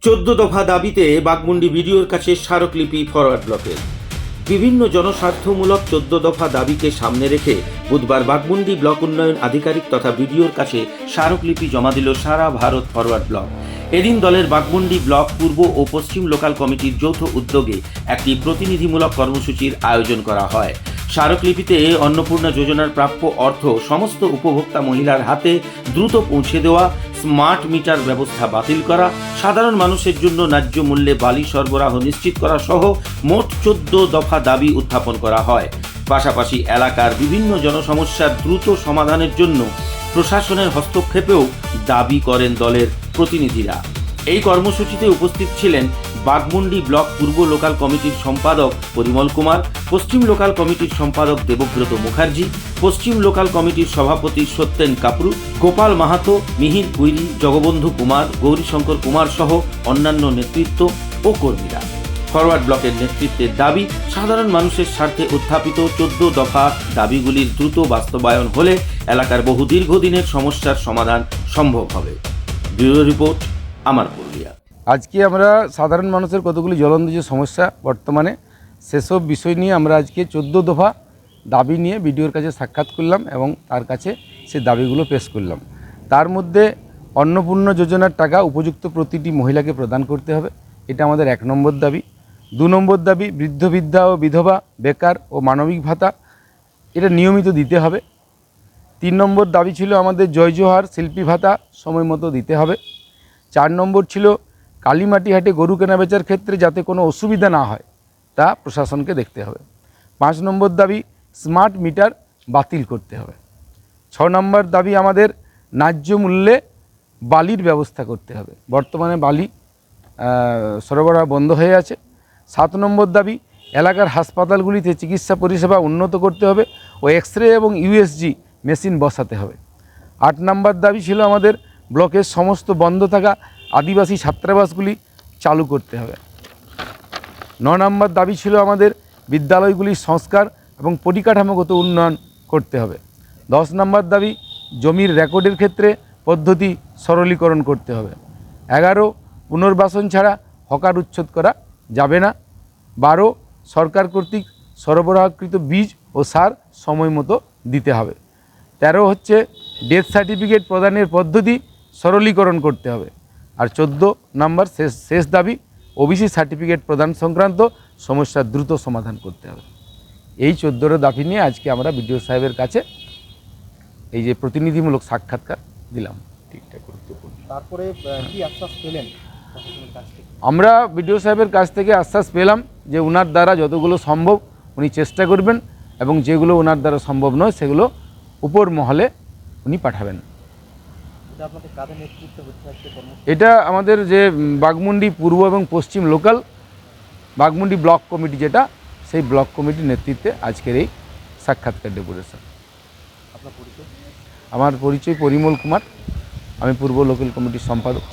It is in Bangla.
14 দফা দাবিতে বাঘমুন্ডি বিডিওর কাছে স্মারকলিপি ফরওয়ার্ড ব্লকের। বিভিন্ন জনস্বার্থমূলক 14 দফা দাবিকে সামনে রেখে বুধবার বাঘমুন্ডি ব্লক উন্নয়ন আধিকারিক তথা বিডিওর কাছে স্মারকলিপি জমা দিল সারা ভারত ফরওয়ার্ড ব্লক। এদিন দলের বাঘমুন্ডি ব্লক পূর্ব ও পশ্চিম লোকাল কমিটির যৌথ উদ্যোগে একটি প্রতিনিধিমূলক কর্মসূচির আয়োজন করা হয়। স্মারকলিপিতে অন্নপূর্ণা যোজনার প্রাপ্য অর্থ সমস্ত উপভোক্তা মহিলার হাতে দ্রুত পৌঁছে দেওয়া, স্মার্ট মিটার ব্যবস্থা বাতিল করা, সাধারণ মানুষের জন্য ন্যায্য মূল্যে বালি সরবরাহ নিশ্চিত করা সহ মোট 14 দফা দাবি উত্থাপন করা হয়। পাশাপাশি এলাকার বিভিন্ন জনসমস্যার দ্রুত সমাধানের জন্য প্রশাসনের হস্তক্ষেপেও দাবি করেন দলের প্রতিনিধিরা। এই কর্মসূচিতে উপস্থিত ছিলেন বাঘমুন্ডি ব্লক পূর্ব লোকাল কমিটির সম্পাদক পরিমল কুমার, পশ্চিম লোকাল কমিটির সম্পাদক দেবব্রত মুখার্জি, পশ্চিম লোকাল কমিটির সভাপতি সত্যেন কাপুর, গোপাল মাহাতো, মিহির কুইরি, জগবন্ধু কুমার, গৌরীশঙ্কর কুমার সহ অন্যান্য নেতৃত্ব ও কর্মীরা। ফরওয়ার্ড ব্লকের নেতৃত্বের দাবি, সাধারণ মানুষের স্বার্থে উত্থাপিত 14 দফা দাবিগুলির দ্রুত বাস্তবায়ন হলে এলাকার বহু দীর্ঘদিনের সমস্যার সমাধান সম্ভব হবে। ব্যুরো রিপোর্ট, আমার পুরুলিয়া। আজকে আমরা সাধারণ মানুষের কতগুলি জ্বলন্ত যে সমস্যা বর্তমানে, সেসব বিষয় নিয়ে আমরা আজকে 14 দফা দাবি নিয়ে বিডিওর কাছে সাক্ষাৎ করলাম এবং তার কাছে সে দাবিগুলো পেশ করলাম। তার মধ্যে অন্নপূর্ণা যোজনার টাকা উপযুক্ত প্রতিটি মহিলাকে প্রদান করতে হবে, এটা আমাদের 1 নম্বর দাবি। 2 নম্বর দাবি, বৃদ্ধ বৃদ্ধা ও বিধবা, বেকার ও মানবিক ভাতা এটা নিয়মিত দিতে হবে। 3 নম্বর দাবি ছিল আমাদের জয় জোহার শিল্পী ভাতা সময় মতো দিতে হবে। 4 নম্বর ছিল কালীমাটিহাটে গরু কেনা বেচার ক্ষেত্রে যাতে কোনো অসুবিধা না হয় তা প্রশাসনকে দেখতে হবে। 5 নম্বর দাবি, স্মার্ট মিটার বাতিল করতে হবে। 6 নম্বর দাবি আমাদের ন্যায্য মূল্যে বালির ব্যবস্থা করতে হবে, বর্তমানে বালি সরবরাহ বন্ধ হয়ে আছে। 7 নম্বর দাবি, এলাকার হাসপাতালগুলিতে চিকিৎসা পরিষেবা উন্নত করতে হবে ও এক্সরে এবং ইউএসজি মেশিন বসাতে হবে। 8 নম্বর দাবি ছিল আমাদের ব্লকের সমস্ত বন্ধ থাকা আদিবাসী ছাত্রাবাসগুলি চালু করতে হবে। 9 নম্বর দাবি ছিল আমাদের বিদ্যালয়গুলির সংস্কার এবং পরিকাঠামোগত উন্নয়ন করতে হবে। 10 নম্বর দাবি, জমির রেকর্ডের ক্ষেত্রে পদ্ধতি সরলীকরণ করতে হবে। 11 পুনর্বাসন ছাড়া হকার উচ্ছেদ করা যাবে না। 12 সরকার কর্তৃক সরবরাহকৃত বীজ ও সার সময় মতো দিতে হবে। 13 হচ্ছে ডেথ সার্টিফিকেট প্রদানের পদ্ধতি সরলীকরণ করতে হবে। আর 14 নম্বর শেষ দাবি, ওবিসি সার্টিফিকেট প্রদান সংক্রান্ত সমস্যার দ্রুত সমাধান করতে হবে। এই 14 দাবি নিয়ে আজকে আমরা বিডিও সাহেবের কাছে এই যে প্রতিনিধিমূলক সাক্ষাৎকার দিলাম। ঠিকঠাক গুরুত্বপূর্ণ। তারপরে কি আশ্বাস পেলেন প্রশাসনের কাছ থেকে? আমরা বিডিও সাহেবের কাছ থেকে আশ্বাস পেলাম যে ওনার দ্বারা যতগুলো সম্ভব উনি চেষ্টা করবেন এবং যেগুলো ওনার দ্বারা সম্ভব নয় সেগুলো উপর মহলে উনি পাঠাবেন। এটা আমাদের যে বাঘমুন্ডি পূর্ব এবং পশ্চিম লোকাল বাঘমুন্ডি ব্লক কমিটি, যেটা সেই ব্লক কমিটির নেতৃত্বে আজকের এই সাক্ষাৎকার ডেপুটেশন। আপনার পরিচয়? আমার পরিচয় পরিমল কুমার, আমি পূর্ব লোকাল কমিটির সম্পাদক।